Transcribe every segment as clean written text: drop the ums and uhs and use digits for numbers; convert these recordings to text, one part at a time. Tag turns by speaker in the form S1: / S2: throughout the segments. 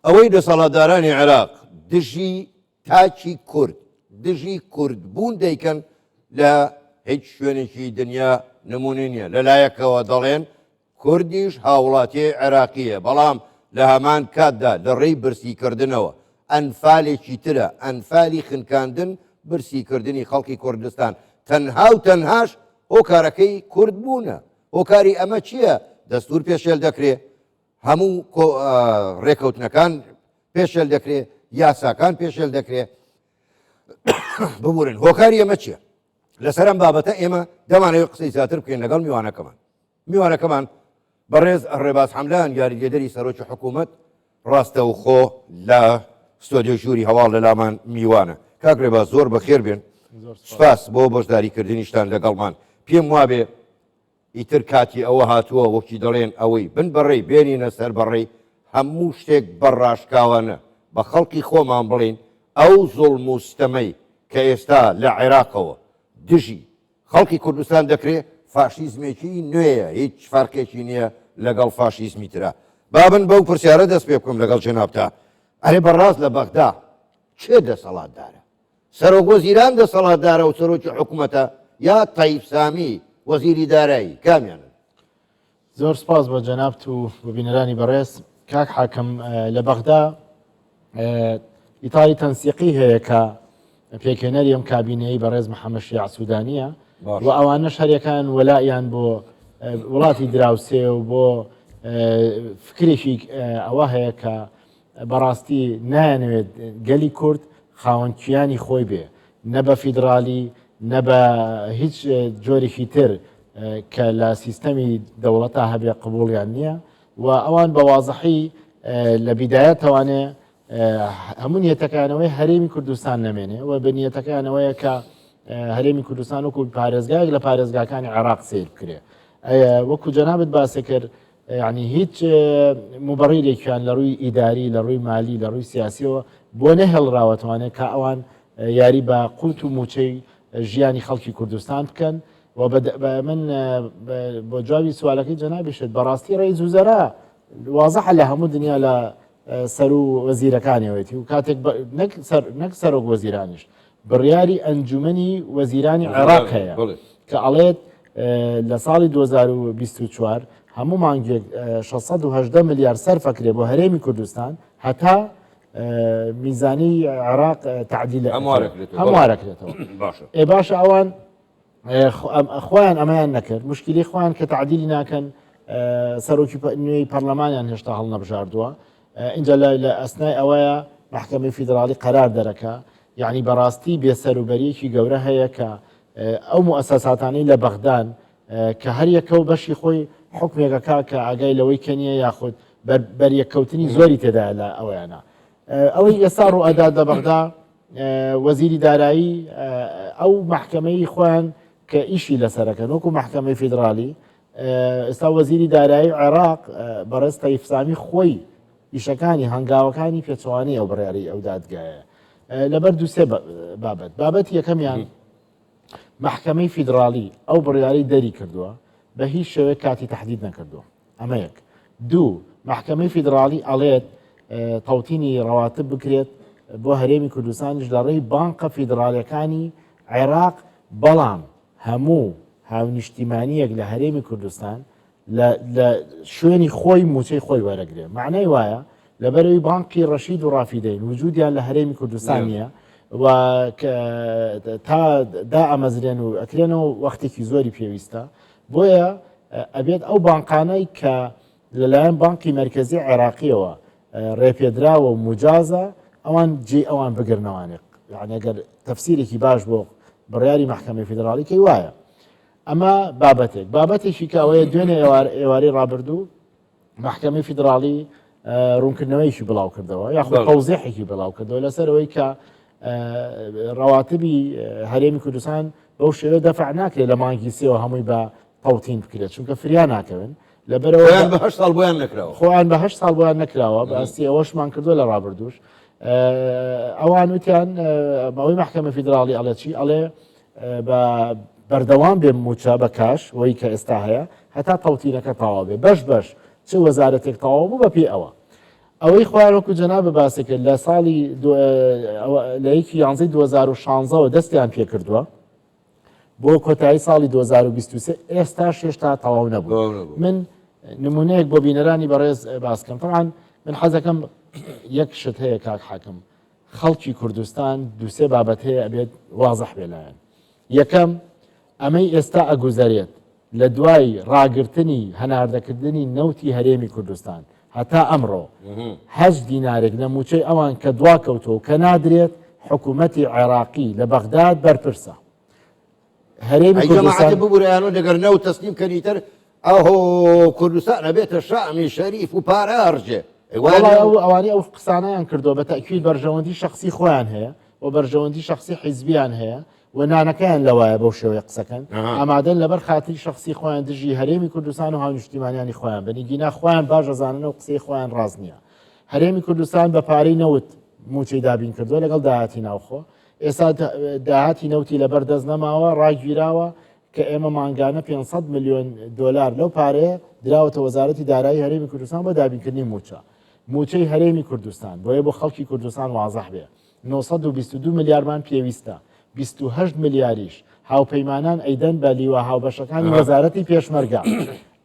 S1: ئەوەی دەسەڵاتدارانی عێراق دژی تاچی کورد دژی کورد بوون دەیکەن لە هیچ شوێنێکی دنیا نمونە نیە لەلایەکەوە دەڵێن کوردیش هاوڵاتی عێراقیە بەڵام لە هەمان کاتدا لە ڕێی برسیکردنەوە ئەنفالێکی ترە ئەنفالی خنکاندن برسیکردنی خەڵکی کوردستان تەنها و تەنهاش هۆکارەکەی کورد بوونە هۆکاری ئەمە چییە؟ دەستور پێشێل دەکرێت هەموو ڕێکەوتنەکان پێشێل دەکرێت یاساکان پێشێل دەکرێت ببورن هۆکاری ئەمە چییە؟ لەسەرم بابەتە ئێمە دەمانەوێت قسەی زیاتر بکەین لەگەڵ میوانەکەمان بەڕێز ڕێباز حەمدان یاریدەری سەرۆکی حکوومەت ڕاستە و خۆ لە ستۆدیۆ ژووری هەواڵ لە لامان میوانە کاک ڕێباز زۆر بەخێر بێن سپاس بۆ بەشداریکردنیشتان لەگەڵمان پێم وابێ ئیتر کاتی ئەوە هاتووە وەکی دەڵێن ئەوەی بن بەڕێی بێنینە سەر بەڕێی هەموو شتێک بەڕاشکاوانە بە خەڵکی خۆمان بڵین ئەو زوڵم و ستەمەی کە ئێستا لە عێراقەوە دژی خەڵکی کوردستان دەکرێت فاشیزمێکی نوێیە هیچ فەرقێکی نییە لەگەڵ فاشیزمی ترە بابن بەو پرسیارە دەست پێ بکەم لەگەڵ جەنابتا ئەرێ بەڕاست لە بەغدا چێ دەسەڵاتدارە سەرۆک وەزیران دەسەڵاتدارە و سەرۆکی حکوومەتە یا تایب سامی وەزیری دارایی کامیانن
S2: زۆر سپاس بە جەنابت و ببینەرانی بەڕێز کاک حاکم لە بەغدا ئیتاری تەنسیقی هەیە کە پێکهێنەری ئەم کابینەی بەڕێز محەممەد شیع سوودانیە و ئەوانەش هەریەکان وەلایان بۆ وڵاتی دراوسێ و بۆ فکرێکی ئەوە هەیە کە بەڕاستی نایەنەوێت گەلی کورد خاوەنکیانی خۆی بێ نە بە فیدرالی نە بە هیچ جۆرێکی تر کە لە سیستەمی دەوڵەتە هەبێ قبوڵیان نییە و ئەوان بە وازەحی لە بیدایەتەوانێ هەموو نیەتەکانەوەی هەرێمی کوردستان نەمێنێ و بە نیەتەکانەوەیە کە هەرێمی کوردستان وەکو پارێزگایەک لە پارێزگاکانی عێراق سیر بکرێ وەکو جەنابەت باسێ کرد یعنی هیچ مبەڕیرێکیان لە ڕووی ئیداری لە ڕووی مالی لە ڕووی سیاسیەوە بۆ نەهێڵراوەتوانێت کە ئەوان یاری بە قوت و موچەی ژیانی خەڵکی کوردستان بکەن و من بۆ جوابی سوالەکەی جەنابیشت بەڕاستی ڕێیز وزەرا وازەحە لە هەموو دنیا لە سەر و وەزیرەکانیەوەیەتی و کاتێک نەک سەرۆک وەزیرانیش بڕیاری ئەنجومەنی وەزیرانی عێراق هەیە کە ئەڵێت لە ساڵی 2024 هەموو مانگێک 680 ملیار سەرفەکرێ بۆ هەرێمی کوردستان هەتا میزانی عێراق تعدیل هەموارەکرێتەوە باشە ئەوان خۆیان ئەمەیان نەکرد مشکلی خۆیان کە تعدیلی ناکەن سەرۆکی نوێی پەرلەمانیان هێشتا هەڵ نەبژاردووە اینجا لە ئەسنای ئەوەیە محکەمەی فیدرالی قەرار دەرەکە یعنی بەڕاستی بێسەروبەریەکی گەورە هەیە کە ئەو موسەساتانەی لە بەغدان کە هەر یەکە و بەشی خۆی حکمێکەکە کە ئاگای لەوەی کەنیە یاخود بەریەکەوتنی زۆری تێدا لە ئەوەیانە ئەوەی ئێستا ڕوئەدا لە بەغدا وەزیری دارایی ئەو محکەمەی خۆیان کە ئیشی لەسەرەکەن وەکو محکەمەی فیدرالی ئێستا وەزیری دارایی عێراق بەڕێز تایب سامی خۆی ئیشەکانی هەنگاوەکانی پێچوانی ئەو بڕیاری ئەو دادگایە لەبەر دووسێ بابەت یەکەمیان محکەمەی فیدرالی ئەو بڕیاری دەری کردووە بە هیچ شێوەیە کاتی تەحدید نەکردووە ئەمە یەک دوو محکەمەی فیدرالی ئەڵێت تەوتینی ڕەواتب بکرێت بۆ هەرێمی کوردستانیش لە ڕێی بانقە فیدرالیەکانی عێراق بەڵام هەموو هاونیشتیمانیەک لە هەرێمی کوردستان لە شوێنی خۆی موچەی خۆی وەرەگرێ معنای وایە لەبەرەوەی بانقی ڕەشید و ڕافیدەین وجودیان لە هەرێمی کوردستانیە و تا دا ئەمەزرێن و ئەکرێنەوە وەختێکی زۆری پێویستە بۆیە ئەبێت ئەو بانقانەی کە لەلایەن بانقی مرکزی عێراقیەوە ڕێپێدراوە و مجازە ئەوان جێ ئەوان بگرنەوانێت یعنی ئەگەر تەفسیرێکی باش بۆ بڕیاری محکەمەی فیدرالی کەی وایە ئەمە بابەتێکی کە ئەوەیە دوێنێ ئێوارەی ڕابردوو محکەمەی فیدرالی ڕوونکردنەوەیکی بڵاو کردەوە یاخود تەوزیحێکی بڵاو کردەوە لەسەرەوەی کە ڕەواتبی هەرێمی کوردستان بەو شێوە دەفع ناکرێت لە مانگی سێەوە هەمووی بە تەوتین بکرێت چونکە فریا ناکەون لەبەرەوە خۆیان بە 8 ساڵ بۆیان نەکراوە بەستی ئەوەشمان کردووە لە ڕابردوش ئەوان وتیان بەوەی محکەمە فیدرالی ئەڵێ چی ئەڵێ بە بەردەوام بێ موچە بە کاش وەی کە ئێستا هەیە هەتا تەوتینەکە تەواو بێ بەش چ وەزارەتێک تەواو بوو بە پێی ئەوە ئەوەی خوارۆک و جەنابە باسی کرد لە ساڵی لە یەکی 2016 دەستیان پێ کردووە بۆ کۆتایی ساڵی 2023 ئێستا شێشتا تەواو نەبوو. من نمونەیەک بۆ بینەرانی بەڕێز باسکەم. طبعاً من حەزەکەم یەک شت هەیە کاک حاکم، خەڵکی کوردستان دووسێ بابەت هەیە ئەبێت وازەح بێ لایەن. یەکەم ئەمەی ئێستا ئەگوزارێت لە دوای ڕاگررتنی هەناردەکردنی نەوتی هەرێمی کوردستان هەتا ئەمڕۆ 8 دینارێک لە موچەی ئەوان کە دواکەوتەوە کە نادرێت حکوومەتی عێراقی لە بەغداد بەرپرسە. هەرێمی کوردستان
S1: ببووریانەوە دەگەر نەوت تەسلیم کەنیتر ئەوهۆ کوردستان ئەبێتە شامی شەریف و پارە ئەڕژێ.
S2: ئەوانی ئەو قسانیان کردو بە تەکوید بەرژەوەندی شخصی خۆیان هەیە و بەرژەوەندی شخصی حیزبیان هەیە و نانەکەیان لەوایە بەو شێوەیە قسەکەن ئامادەن لەبەر خاتری شخصی خۆیان دژی هەرێمی کوردستان و هاونیشتیمانیانی خۆیان بنیگینا خۆیان باش ئەزانن و قسەی خۆیان ڕاز نییە. هەرێمی کوردستان بە پارەی نەوت موچەی دابین کردو لەگەڵ داهاتی ناوخۆ. ئێستا داهاتی نەوتی لەبەر دەست نەماوە ڕاگیراوە کە ئێمە مانگانە 500 میلیۆن دلار لەو پارەیە دراوەتە وەزارەتی دارایی هەرێمی کوردستان بۆ دابینکردنی موچەی هەرێمی کوردستان بۆیە بۆ خەڵکی کوردستان وازەح بێ 922 میلیاردمان پێویستە 28 میلیاریش هاوپەیمانان ئەیدەن بە لیوە هاوبەشەکانی وەزارەتی پێشمەرگە.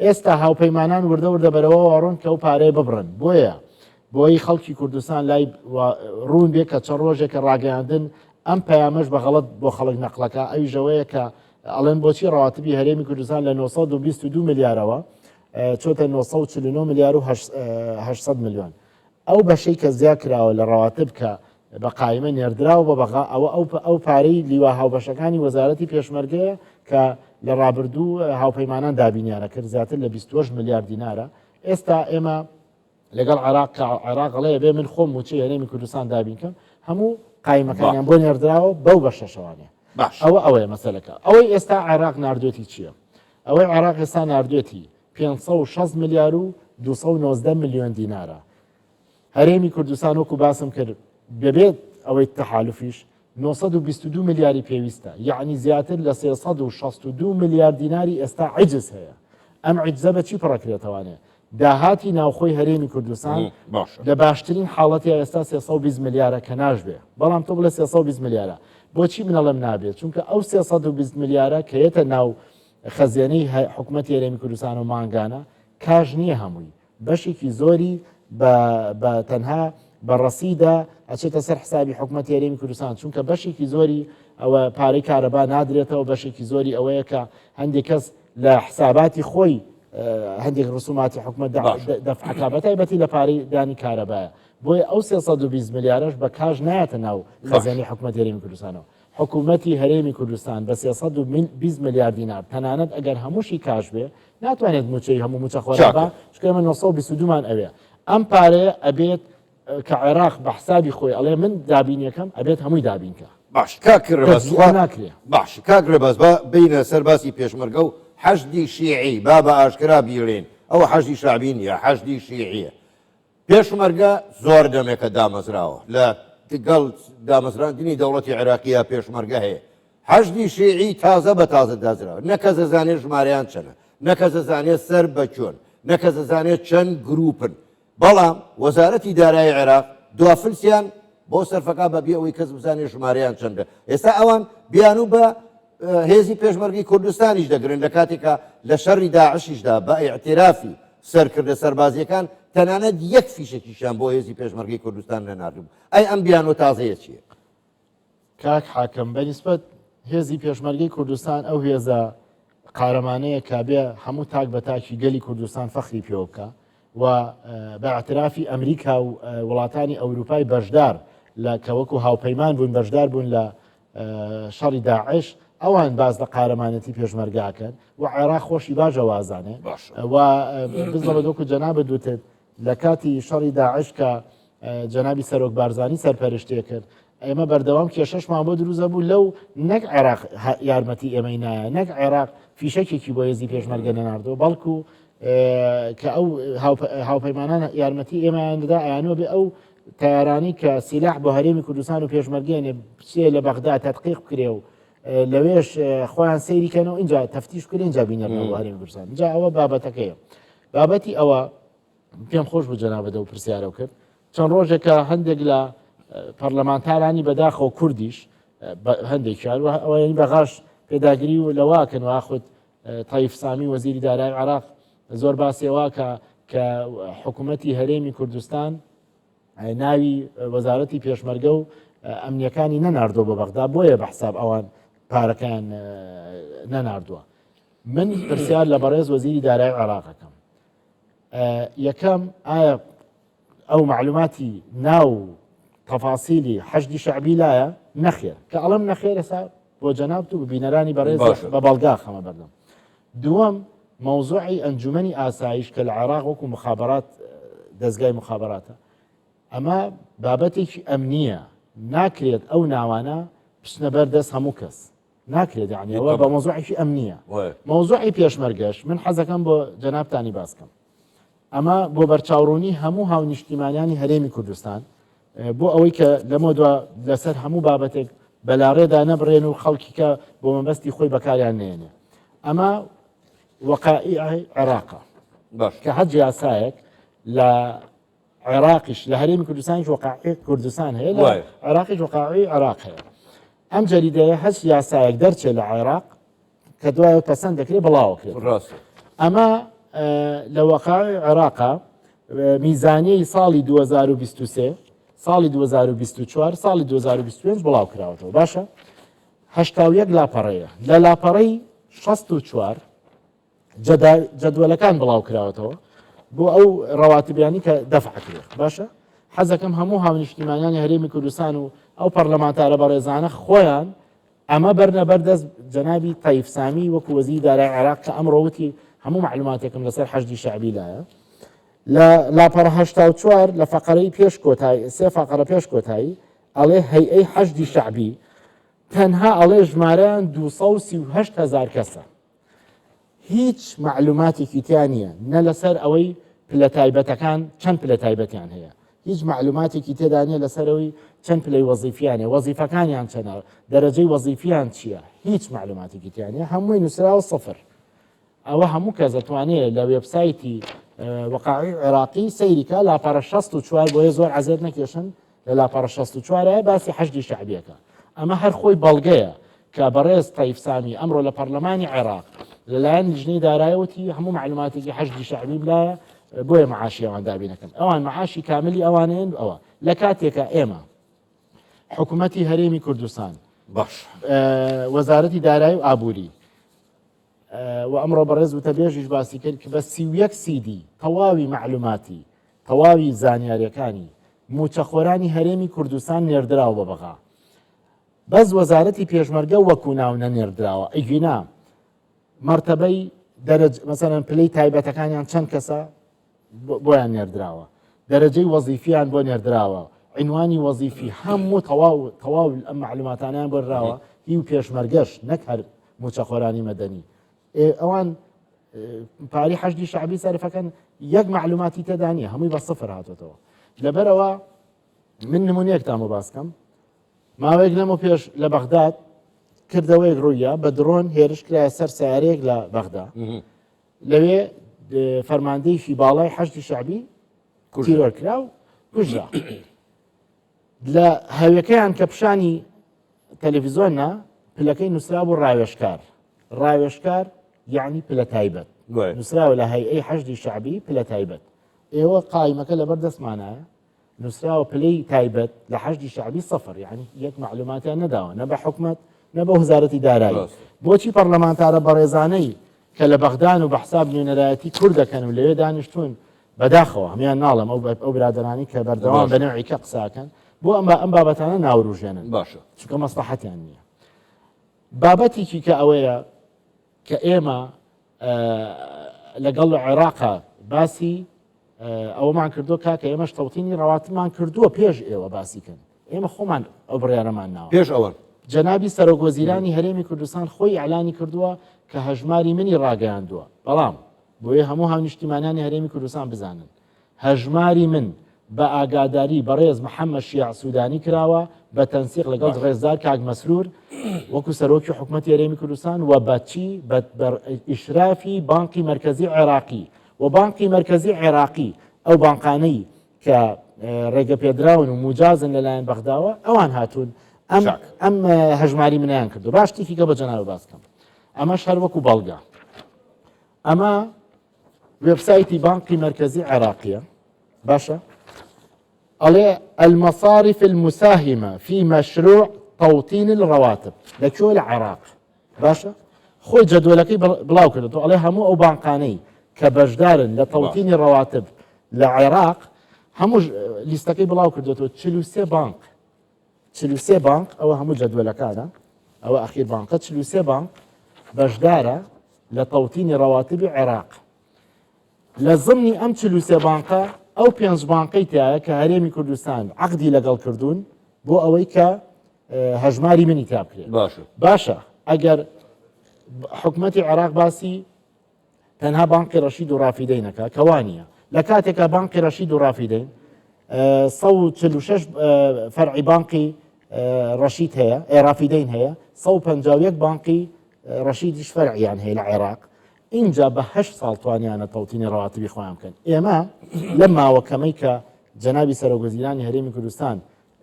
S2: ئێستا هاوپەیمانان وردە بەرەوە وەڕۆن کە ئەو پارەیە ببڕن. بۆیە بۆی خەڵکی کوردستان لای ڕوون بێ کە چەند ڕۆژێکە ڕاگەیاندن ئەم پەیامەش بەغەڵەت بۆ خەڵک نەقلەکە ئەوی ژەوەیە کە ئەڵێن بۆچی ڕەواتبی هەرێمی کوردستان لە 922 میلیارەوە چۆتە 949 میلیار و 800 میلیۆن. ئەو بەشەی کە زیاد کراوە لە ڕەواتب کە بە قایمە نێردراوە بە بەغا ئەو پارەی لیوە هاوبەشەکانی وەزارەتی پێشمەرگەیە کە لە ڕابردوو هاوپەیمانان دابینیانە کرد زیاتر لە 28 میلیارد دینارە. ئێستا ئێمە لەگەڵ عێراقڵەیە بێ من خۆم موچەی هەرێمی کوردستان دابینکەم هەموو قایمەکانیان بۆ نێردراوە بەو بەشەشەوانێ. ئەوەیە مەسەلەکە. ئەوەی ئێستا عێراق ناردوێتی چییە؟ ئەوەی عێراق ئێستا ناردوێتی 560 میلیار و 290 میلیۆن دینارە. هەرێمی کوردستان وەکو باسم کرد ببێت ئەوەی تەحالوفیش 922 میلیاری پێویستە، یعنی زیاتر لە 362 میلیارد دیناری ئێستا عجز هەیە. ئەم عجزە بە چی پڕەکرێتەوانێ؟ داهاتی ناوخۆی هەرێمی کوردستان لە باشترین حاڵەتی ئێستا 320 میلیارە کە ناژبێ، بەڵام تۆ بڵێ 320 میلیارە. بۆچی منەڵم نابێت؟ چونکە ئەو 320 میلیارە کە یەتە ناو خەزیێنەی حکوومەتی هەرێمی کوردستان و مانگانە کاژ نییە هەمووی، بەشێکی زۆری بە تەنها بەڕەسیدا ئەچێتە سەر حسابی حکوومەتی هەرێمی کوردستان، چونکە بەشێکی زۆری ئەوە پارەی کارەبا نادرێتەوە، بەشێکی زۆری ئەوەیە کە هەندێک کەس لە حساباتی خۆی هەندێک ڕسوماتی حکوومەت دەفعەکە بەتایبەتی لە پارەی دانی کارەبایە. بۆیە ئەو 320 میلیارەش بە کاژ نایەتە ناو خەزانەی حکوومەتی هەرێمی کوردستانەوە. حکوومەتی هەرێمی کوردستان بە 320 میلیارد دینار تەنانەت ئەگەر هەمووشی کاش بێ ناتوانێت موچەی هەموو موچە خۆرابا، چکە ئێمە 922مان ئەوێ. ئەم پارەیە ئەبێت کە عێراق بە حسابی خۆی ئەڵێ من دابینیەکەم ئەبێت هەمووی دابینکە.
S1: باش ناکرێ. باش کاکرێباز بە بینە سەرباسی پێشمەرگە و حەشدی شیعی با بە ئاشکرا بیڵێن ئەوە حەشدی شعبی نیە، حەشدی شیعیە. پێشمەرگە زۆر دەمێکە دامەزراوە لە گەڵ دامەزراندنی دەوڵەتی عێراقیە پێشمەرگە هەیە. حەشدی شیعی تازە بە تازە دازراوە، نەکە زەزانێت ژمارەیان چەنە، نەکە زەزانێت سەر بەچۆن، نەکە زەزانێت چەند گروپن. بەڵام وەزارەتی دارایی عێراق دوافلسیان بۆ سەرفەکە بەبێ ئەوەی کەس بزانێت ژمارەیان چەندە. ئێستا ئەوان بیان و بە هێزی پێشمەرگی کوردستانیش دەگرن لە کاتێکە لە شەڕی داعشیشدا بە ئیعترافی سەرکردە سەربازیەکان تەنانەت یەک فیشێکیشان بۆ هێزی پێشمەرگی کوردستان نەناردوو. ئەی ئەم بیانۆ تازەیە چییە؟
S2: کاک حاکم بەنسبەت هێزی پێشمەرگی کوردستان ئەو هێزە قارەمانەیە کابێ هەموو تاک بە تاکی گەلی کوردستان فەخری پێوە بکە و بە اعترافی ئەمریکا و وڵاتانی ئەوروپای بەشدار لە کەوەکو هاوپەیمان بوون بەشدار بوون لە شەڕی داعش ئەوان باز لە قارەمانەتی پێشمەرگاکەن و عێراق خۆشی باژە وازانێ و بزڵە دۆکو جەنابە دوتت لە کاتی شەڕی داعش کە جەنابی سەرۆک بارزانی سەرپەرشتێ کرد ئێمە بەردەوام کێشەشمان بۆ دروزە بوو لەو نەک عێراق یارمەتی ئێمەی نایە نەک عێراق فیشەکێکی بۆ هێزی پێشمەرگە نەناردەوە بەڵکو کە ئەو هاوپەیمانان یارمەتی ئێمەیان دەدا ئەیانەوە بێ ئەو تیارانی کە سیلاح بۆ هەرێمی کوردستان و پێشمەرگێنێ بچێ لە بەغدا تەدقیق بکرێ و لەوێش خۆیان سەیریکەنەوە اینجا تەفتیش کرێ اینجا بینەرنەوە هەرێمی کوردستان. اینجا ئەوە بابەتەکەیە. بابەتی ئەوە پێم خۆش بوو جەنابەتە و پرسیارە کرد چەند ڕۆژێکە هەندێک لە پەرلەمانتارانی بەداخەوە کوردیش هەندێکیان ئەوەی بەغاش پێداگیری و لەواکەن واخت تایف سامی وەزیری دارایی عێراق زۆر باسیێواکە کە حکوومەتی هەرێمی کوردستان ناوی وەزارەتی پێشمەرگە و ئەمنیەکانی نەناردۆ بە بەغدا بۆیە بە حساب ئەوان پارەکان نەناردووە. من پرسیار لە بەڕێز وەزیری دارایی عێراقەکەم یەکەم ئایا ئەو معلوماتی ناو تەفاسیلی حەشدی شەعبی لایە نەخێر کە ئەڵم نەخێر ئێستا بۆ جەنابت و بینەرانی بەڕێز بە بەڵگا خەمە بەردەم. دووەم مەوزوعی ئەنجومەنی ئاسایش کە لە عێراق وەکو مخابرات دەستگای مخابراتە ئەمە بابەتێکی ئەمنیە ناکرێت ئەو ناوانە پشنە بەردەست هەموو کەس ناکرێت یعنیەوە بە مەوزوعێکی ئەمنیە. مەوزوعی پێشمەرگەش من حەزەکەم بۆ جەنابتانی باسکەم ئەمە بۆ بەرچاوڕوونی هەموو هاونیشتیمانیانی هەرێمی کوردستان بۆ ئەوەی کە لەمە دووە لەسەر هەموو بابەتێک بەلاڕێدا نەبڕێن و خەڵکی کە بۆ مەبەستی خۆی بەکاریان نێنێ. ئەمە وەقائعی عێراقە کە هەر یاسایەک لە عێراقیش لە هەرێمی کوردستانیش وەقائعی کوردستان هەیە لە عێراقیش وەقائعی عێراق هەیە. ئەم جەریدەیە هەست یاسایەک دەرچێت لە عێراق کە دوایە پەسەند دەکرێت بڵاوکرێت. ئەمە لە وەقائعی عێراقا میزانیەی ساڵی 2023 ساڵی 2024 ساڵی 2025 بڵاو کراوەتەوە باشە 81 لاپەڕەیە لە لاپەڕەی 64 جەدوەلەکان بڵاو کراوەتەوە بۆ ئەو ڕەواتبیانی کە دەفعکرێت باشە حەزەکەم هەموو هاونیشتیمانیانی هەرێمی کوردستان و ئەو پەرلەمانتارە بەڕێزانە خۆیان ئەمە بەرنە بەردەست جەنابی تایف سامی وەکو وەزیری دارایی عێراق کە ئەمڕۆوتی هەموو معلوماتێکم لەسەر حەشدی شەعبی لایە لە لاپەڕە 84 لە فەقەرەی پێش کۆتایی سێ فەقەرە پێش کۆتایی ئەڵێ هەیئەی حەشدی شەعبی تەنها ئەڵێ ژمارەیان 238,000 کەسە هیچ معلوماتێکی تیان نییە نە لەسەر ئەوەی پلە تایبەتەکان چەند پلە تایبەتیان هەیە هیچ معلوماتێکی تێدا نیە لەسەرەوەی چەند پلەی وەزیفیانێ وەزیفەکانیان چەنە دەرەجەی وەزیفیان چییە هیچ معلوماتێکی تیان نیە هەمووی نووسراوە سەفر. ئەوە هەموو کەس دەتوانێت لە وێبسایتی وەقائعی عێراقی سەیریکە لاپەڕە 64 بۆیە زۆر عەزێت نەکێشن لە لاپەڕە 64 باسی حەشدی شەعبیەکە. ئەمە هەر خۆی بەڵگەیە کە بەڕێز تایف سامی ئەمڕۆ لە پەرلەمانی عێراق لەلایەن لیژنەی دارایەوەتی هەموو معلوماتێکی حەشدی شەعبی بلایە بۆیە معاشی ئەوان دابینەکەن ئەوان معاشی کاملی ئەوانەیەن ئەوە لە کاتێکە ئێمە حکوومەتی هەرێمی کوردستان
S1: باش
S2: وەزارەتی دارایی و ئابووری و ئەمڕۆ بەڕێز وتەبێژیش باسی کرد کە بە 31 سیدی تەواوی معلوماتی تەواوی زانیاریەکانی موچەخۆرانی هەرێمی کوردستان نێردراوە بە بەغا بەس وەزارەتی پێشمەرگە وەکو ناونە نێردراوە ئەیگوینا مرتبەی دەرەج مەسەرەن پلەی تایبەتەکانیان چەند کەسە بۆیان نێردراوە دەرەجەی وەزیفیان بۆ نێردراوە عنوانی وەزیفی هەموو تەواو ئەم معلوماتانیان بۆراوە هی و پێشمەرگەش نەک هەر موچەخۆرانی مەدەنی ئەوان پاری حەشدی شەعبی سەرفەکەن یەک معلوماتی تێدا نیە هەمووی بە سفر هاتوێتەوە لەبەرەوە من نمونەیەکتان بۆ باسکەم ماوەیەک لەمە پێش لە بەغداد کردەوەیەک ڕوویە بە درۆن هێرش کرایە سەر سیارەیەک لە بەغدا لەوێ فەرماندەیشی باڵای حەشدی شەعبی تیرۆر کرا و کوژرا لە هەویەکەیان کە پیشانی تەلەڤیزۆنە پلەکەی نووسرا بوو ڕاوێشکار یعنی پلە تایبەت نووسراوە لە هەیئەی حەشدی شەعبی پلە تایبەت ئێوە قایمەکە لەبەر دەستمانایە نووسراوە پلەی تایبەت لە حەشدی شەعبی سەفر یعنی یەک معلوماتیان نەداوە نە بە حکومەت نە بە وەزارەتی دارایی بۆچی پەرلەمانتارە بەڕێزانەی کە لە بەغدان و بە حساب نوێنەرایەتی کوور دەکەن و لەوێ دانیشتوون بەداخەوە هەمیان ناڵم ئەو برادرانی کە بەردەوام بە نەوعی کە قساکەن بۆ ئەم بابەتانە ناوروژێنن
S1: باشە
S2: چونکە مەسلحەتیان نییە بابەتێکی کە ئەوەیە کە ئێمە لەگەڵ عێراقا باسی ئەوەمان کردو کاکە ئێمەش تەوتینی ڕەواتمان کردووە پێش ئێوە باسیکەن ئێمە خۆمان ئەو بڕیارەمان ناوە
S1: پێش ئەوە
S2: جەنابی سەرۆکوەزیرانی هەرێمی کوردستان خۆی ئەعلانی کردووە کە هەژماری منی ڕاگەیاندووە بەڵام بۆیە هەموو هاونیشتیمانیانی هەرێمی کوردستان بزانن هەژماری من بە ئاگاداری بەڕێز محەممەد شیع سوودانی کراوە بە تەنسیق لەگەڵ ڕێزدار کاک مەسرور وەکو سەرۆکی حکوومەتی هەرێمی کوردستان و بەچی بە ئیشرافی بانقی مرکزی عێراقی و بانقی مرکزی عێراقی ئەو بانقانەی کە ڕێگە پێدراون و موجازن لەلایەن بەغداوە ئەوان هاتوون ئەم هەژماری منیان کردو باش تیکیکە بە جەناوە باس بکەم ئەمەش هەر وەکو بەڵگا ئەمە وێبسایتی بانقی مرکزی عێراقیە باشە ئەڵێ المصارف المساهمة في مشروع توطين الرواتب لەکوێ لە عێراق باشە خۆی جەدوەلەکەی بڵاو کردو ئەڵێ هەموو ئەو بانقانەی کە بەشدارن لە تەوتینی ڕەواتب لە عێراق هەموو لیستەکەی بڵاو کردوەوە 43 بانک 43 بانک ئەوە هەموو جەدوەلەکانە ئەوە ئەخیر بانکە 43 بانک بەشدارە لە تەوتینی ڕەواتبی عێراق لە ضمنی ئەم 43 بانکە ئەو 5 بانقەی تایە کە هەرێمی کوردستان عقدی لەگەڵ کردوون بۆ ئەوەی کە هەژماری منی تا بکرێت باشە ئەگەر حکومەتی عێراق باسی تەنها بانقی ڕەشید و ڕافیدەینەکە کەوانە لە کاتێکە بانقی ڕەشید و ڕافیدەین 146 فەرعی بانقی ڕەشید هەیە ڕافیدەین هەیە 151 بانقی ڕەشیدیش فەرعیان هەیە لە عێراق اینجا بە 8 ساڵ توانیانە تەوتینی ڕەواتبی خۆیان بکەن ئێمە لەم ماوەکەمەی کە جەنابی سەرۆکوەزیرانی هەرێمی کوردستان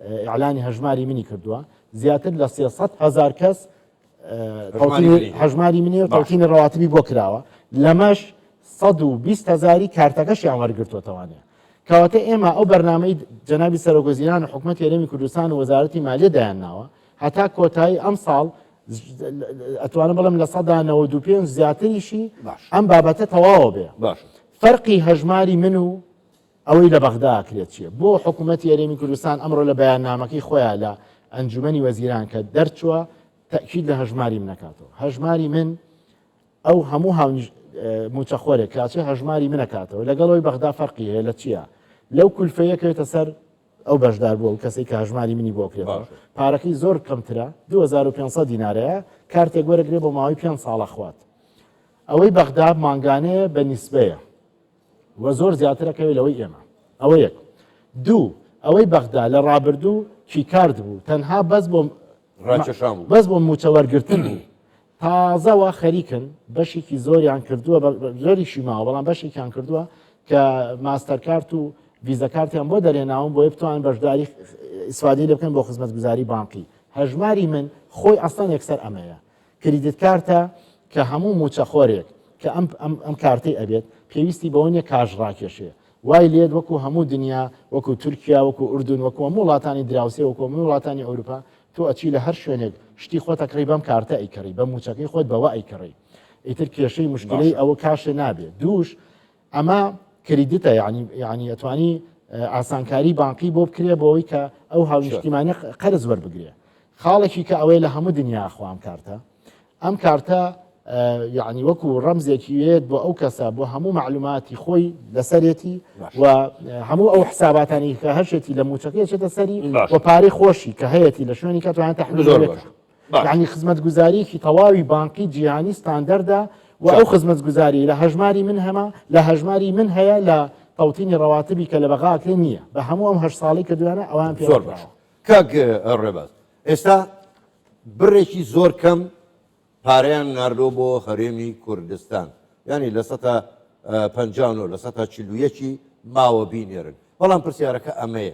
S2: ئیعلانی هەژماری منی کردووە زیاتر لە 300,000 کەس هەژماری منی و تەوتینی ڕەواتبی بۆ کراوە لەمەش 120,000 کارتەکەشیان وەرگرتووەتەوانێ کەواتە ئێمە ئەو بەرنامەی جەنابی سەرۆکوەزیران و حکومەتی هەرێمی کوردستان و وەزارەتی مالیە دایانناوە هەتا کۆتایی ئەم ساڵ ئەتوانە بڵم لە 95 زیاتریشی ئەم بابەتە تەواوە بێ فەرقی هەژماری من و ئەوەی لە بەغدا کرێت چییە بۆ حکوومەتی هەرێمی کوردستان ئەمڕۆ لە بەیاننامەکەی خۆیان لە ئەنجومەنی وەزیران کە دەرچووە تەکید لە هەژماری من نکاتەوە هەژماری من ئەو هەموو موچەخۆرێک کاچێ هەژماری من نکاتەوە لەگەڵەوەی بەغدا فەرقی هەیە لە چییە لەو کولفەیەکەوێتە سەر ئەو بەشدار بووە و کەسی کە هەژماری منی بۆ کرێتەوە پارەکەی زۆر کەمترە 2500 دینارەیە کارتێک وەرەگرێ بۆ ماوەی 5 ساڵە خوات ئەوەی بەغدا مانگانەیە بە نیسبەیە وە زۆر زیاترەکەوێت لەوەی ئێمە ئەوە یەک دوو ئەوەی بەغدا لە ڕابردوو چی کارد بوو تەنها بەس بۆ موچە وەرگرتن بوو تازەوە خەریکن بەشێکی زۆریان کردووە زۆریشی ماوە بەڵام بەشێکیان کردووە کە ماستەرکارت و ڤیزەکارتیان بۆ دەرێناون بۆ بتوان بەشداری ئیسفادەی لێ بکەن بۆ خزمەتگوزاری بانقی هەژماری من خۆی ئەسڵان یەکسەر ئەمەیە کریدت کارتە کە هەموو موچەخۆرێک کە ئەم کارتەی ئەبێت پێویستی بەوە نیە کاژ ڕاکێشێ وای لێت وەکو هەموو دنیا وەکو تورکیا وەکو ئوردون وەکو هەموو وڵاتانی دراوسێ وەکو هەموو وڵاتانی ئەوروپا تۆ ئەچی لە هەر شوێنێک شتی خۆتەکڕی بەم کارتە ئەیکڕی بە موچەکەی خۆت بەوە ئەیکڕی ئیتر کێشەی مشکلەی ئەوە کاشە نابێت دووش ئەمە کریدتە یعنی ئەتوانی ئاسانکاری بانقی بۆ بکرێ بۆەوەی کە ئەو هاونیشتیمانە قەرز وەربگرێ خاڵێکی کە ئەوەی لە هەموو دنیا خوام کارتە ئەم کارتە یعنی وەکو ڕەمزێکیوێت بۆ ئەو کەسە بۆ هەموو معلوماتی خۆی لەسەرێتی و هەموو ئەو حساباتانی کە هەرشێتی لە موچەکەی چێتە سەری و پارەی خۆشی کە هەیەی لە شوێنی کە توانێت تەحویل یعنی خزمەتگوزاریەکی تەواوی بانقی جیهانی ستاندەردە و ئەو خزمەتگوزاری لە هەژماری من هەمە لە هەژماری من هەیە لە تەوتینی ڕەواتبی کە لە بەغاکرێ نییە بە هەموو ئەم 8 ساڵی کە دوانە ئەوان پێ
S1: زۆر باش کاک ڕێباز ئێستا بڕێکی زۆر کەم پارەیان ناردۆ بۆ هەرێمی کوردستان ینی لە 150 لە 141 ماوە بینێرن بەڵام پرسیارەکە ئەمەیە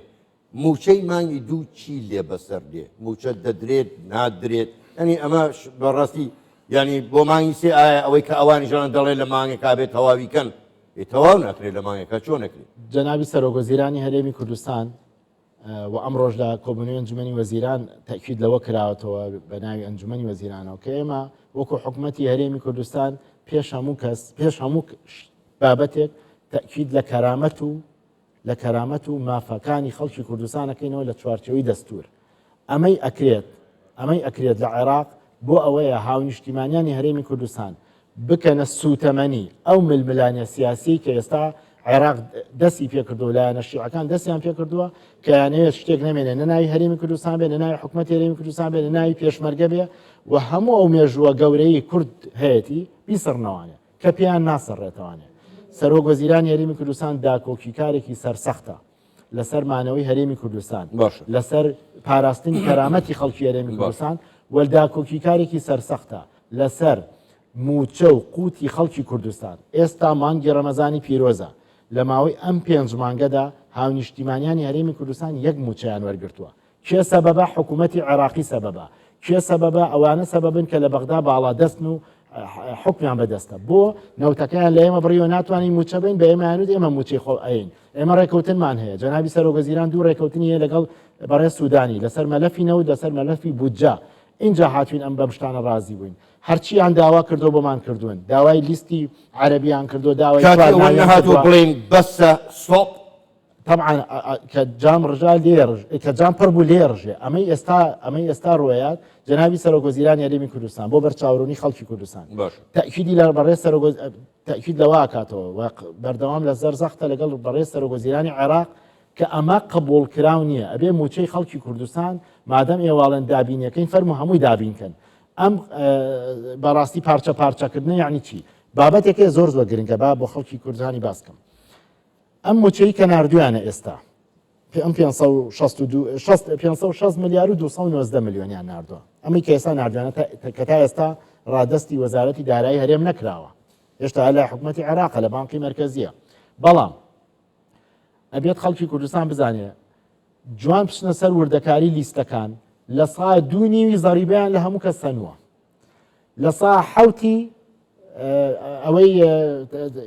S1: موچەی مانگی دوو چی لێ بەسەر دێ موچە دەدرێت نادرێت ینی ئەمە بەڕاستی ینی بۆ مانگی سێ ئایا ئەوەی کە ئەوانی ژان دەڵێ لە مانگێک کابێت تەواویکەن تەواو ناکرێت لە مانگێکە چۆن نەکرێت
S2: جەنابی سەرۆکوەزیرانی هەرێمی کوردستان و ئەمڕۆژ لە کۆبوونەوەی ئەنجومەنی وەزیران تەکید لەوە کراوەتەوە بە ناوی ئەنجومەنی وەزیرانەوە کە ئێمە وەکو حکوومەتی هەرێمی کوردستان پێش هەموو بابەتێک تەکید لە کەرامەت و مافەکانی خەڵکی کوردستانەکەینەوە لە چوارچەوەی دەستور ئەمەی ئەکرێت لە عێراق بۆ ئەوەیە هاونیشتیمانیانی هەرێمی کوردستان بکەنە سوتەمەنی ئەو ململانە سیاسی کە ئێستا عێراق دەستی پێکردو لایەنە شیعەکان دەستیان پێکردووە کە یانەیە شتێک نامێنێ نەناوی هەرێمی کوردستان بێ نەناوی حکوومەتی هەرێمی کوردستان بێ نەناوی پێشمەرگە بێ و هەموو ئەو مێژووە گەورەی کورد هەیەی بیسڕنەوانێ کە پێیان ناسەڕێتەوانێ سەرۆک وەزیرانی هەرێمی کوردستان داکۆکیکارێکی سەرسەختە لەسەر مانەوەی هەرێمی کوردستان لەسەر پاراستنی کەرامەتی خەڵکی هەرێمی کوردستان وەلداکۆکیکارێکی سەرسەختە لەسەر موچە و قوتی خەڵکی کوردستان ئێستا مانگی ڕەمەزانی پیرۆزە لە ماوەی ئەم 5 مانگەدا هاونیشتیمانیانی هەرێمی کوردستان یەک موچەیان وەرگرتووە. کێ سەبەبە؟ حکوومەتی عێراقی سەبەبە. کێ سەبەبە؟ ئەوانە سەبەبن کە لە بەغدا باڵا دەستن و حکمیان بەدەستە. بۆ نەوتەکەیان لە ئێمە بڕیەوە ناتوانین موچە بین بە ئێمەیانوت ئێمە موچەی خۆ ئەین. ئێمە ڕێکەوتنمان هەیە. جەنابی سەرۆکوەزیران دوو ڕێکەوتنی هەیە لەگەڵ بەڕێز سوودانی لەسەر مەلەفی نەوت لەسەر مەلەفی بودجە. اینجا هاتوین ئەم بەم شتانە ڕازی بووین. هەرچیان داوا کردو بۆمان کردوون. داوای لیستی عەرەبیان کردو، داوای
S1: هاتووە بڵین بەسە سۆپ
S2: طبعا کە جام ڕژا لێرژ کە جام پڕ بوو لێرژێ ئەمەی ئێستا ڕۆیات جەنابی سەرۆکوەزیرانی هەرێمی کوردستان بۆ بەرچاوڕوونی خەڵکی کوردستان تەکیدی لە بەڕێز تەکید لەوە کاتەوە بەردەوام لە زەرزەختە لەگەڵ بەڕێز سەرۆکوەزیرانی عێراق کە ئەمە قبوڵکراو نییە ئەبێ موچەی خەڵکی کوردستان مادەم ئێواڵەن دابینیەکەین فەرمو هەمووی دابینکەن. ئەم بەڕاستی پارچە پارچەکردنە یعنی چی؟ بابەتێکە زۆر زۆر گرنگە با بۆ خەڵکی کوردستانی باسکەم. ئەم موچەی کە نردویانە ئێستا ئەم 560 میلیارد و 290 میلیۆنیان نردووە. ئەمەی کە ئێستا نردویانە کە تا ئێستا ڕادستی وەزارەتی دارایی هەرێم نەکراوە. هێشتا لە حکوومەتی عێراقە لە بانقی مرکزیە. بەڵام ئەبێت خەڵکی کوردستان بزانێ جوان بچنە سەر وردەکاری لیستەکان لە سا 2.5 زەریبیان لە هەموو کەس سەنووە. لە سا 7 ئەوەی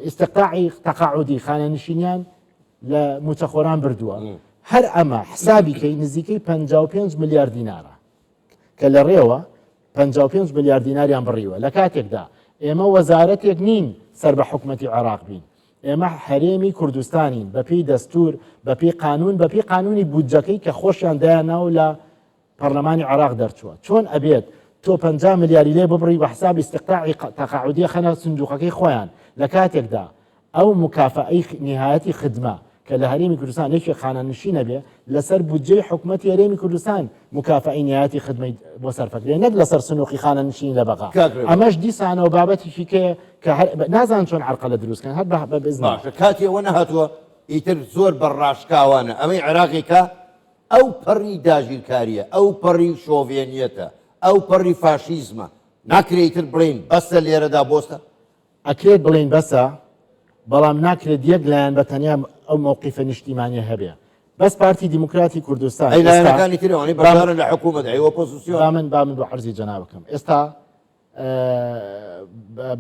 S2: ئیستقطاعی تەقاعودی خانەنشینیان لە موچەخۆران بردووە. هەر ئەمە حسابی کەی نزیکەی 55 میلیارد دینارە کە لە ڕێوە 55 میلیارد دیناریان بڕیوە. لە کاتێکدا ئێمە وەزارەتێک نین سەر بە حکوومەتی عێراق بین. ئێمە هەرێمی کوردستانین بەپێی دەستور بەپێی قانون بەپێی قانونی بودجەکەی کە خۆشیان دایاناو لە پەرلەمانی عێراق دەرچووە. چۆن ئەبێت تۆ 50 میلیاری لێ ببڕی بە حساب ئیستقطاعی تەقاعودی خەنە سندوقەکەی خۆیان لە کاتێکدا ئەو مکافئەی نهایەتی خدمە کە لە هەرێمی کوردستان یەکی خانەنشینە بێ لەسەر بودجەی حکوومەتی هەرێمی کوردستان مکافئەی نهایەتی خدمەی بۆ سەرفەکرێ نەک لەسەر سنووقی خانەنشین لە بەغا. ئەمەش دیسانەوە بابەتێکی کە نازان چۆن عەرقەلە دروستکەن هەر بەئیزن
S1: کاتێوە نەهاتووە ئیتر زۆر بەڕاشکاوانە ئەمەی عێراقێکە ئەو پەڕی داژیرکاریە ئەو پەڕی شۆڤێنیەتە ئەو پەڕی فاشیزمە ناکرێتتر بڵین بەسە لێرەدا بۆستە
S2: ئەکرێت بڵین بەسە بەڵام ناکرێت یەک لایەن بە تەنیا ئەو مووقیفە نیشتیمانیە هەبێ. بەس پارتی دیموکراتی کوردستان
S1: لایەنەکانی ترەوەی بەردارن لە حکوومەت ئۆپۆزیسیۆن
S2: من بۆ عەرزی جەناب بکەم. ئێستا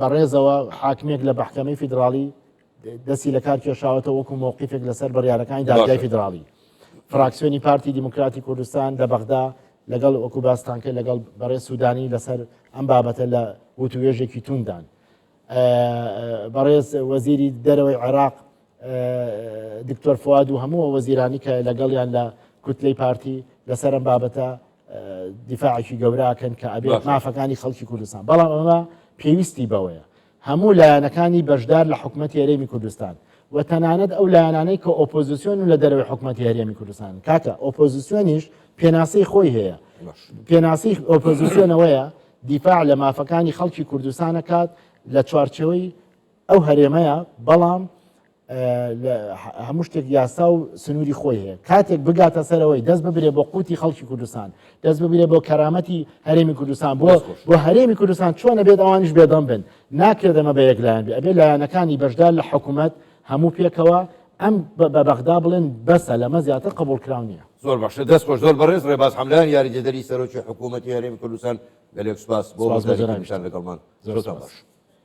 S2: بەڕێزەوە حاکمێک لە بەحکەمەی فیدراڵی دەستی لە کار کێشاوەتە وەکو مووقیفێک لەسەر بڕیارەکانی دادگای فیدراڵی. فراکسیۆنی پارتی دیموکراتی کوردستان لە بەغدا لەگەڵ وەکو باستانکە لەگەڵ بەڕێز سوودانی لەسەر ئەم بابەتە لە وتوێژێکی توندان. بەڕێز وەزیری دەرەوەی عێراق دکتۆر فواد و هەموو وەزیرانی کە لەگەڵیان لە کوتلەی پارتی لەسەر ئەم بابەتە دیفاعێکی گەوراکەن کە ئەبێت مافەکانی خەڵکی کوردستان. بەڵام ئەمە پێویستی بەوەیە هەموو لایەنەکانی بەشدار لە حکوومەتی هەرێمی کوردستان و تەنانەت ئەو لایەنانەی کە ئۆپۆزیسیۆن و لە دەرەوەی حکوومەتی هەرێمی کوردستان کاکە ئۆپۆزیسیۆنیش پێناسەی خۆی هەیە. پێناسی ئۆپۆزیسیۆنەوەیە دیفاع لە مافەکانی خەڵکی کوردستان دەکات لە چوارچەوەی ئەو هەرێمەیە بەڵام هەموو شتێک یاسا و سنووری خۆی هەیە. کاتێک بگاتە سەرەوەی دەست ببرێ بۆ قوتی خەڵکی کوردستان دەست ببرێ بۆ کەرامەتی هەرێمی کوردستان بۆ هەرێمی کوردستان چۆنە بێت ئەوانیش بێدەم بن ناکرێت ئەمە بە یەکلایەن بێ ئەبێ لایەنەکانی بەشدار لە حکوومەت هەموو پێکەوە ئەم بە بەغدا بڵێن بەسە لەمە زیاتر قبولکراو نییە.
S1: زۆر باشە دەست خۆش زۆر بەڕێز ڕێباز حەمدان یاریدەری سەرۆکی حکوومەتی هەرێمی کوردستان گەلێک سوپاس بۆ بەزانینیشان لەگەڵمان زۆر باش.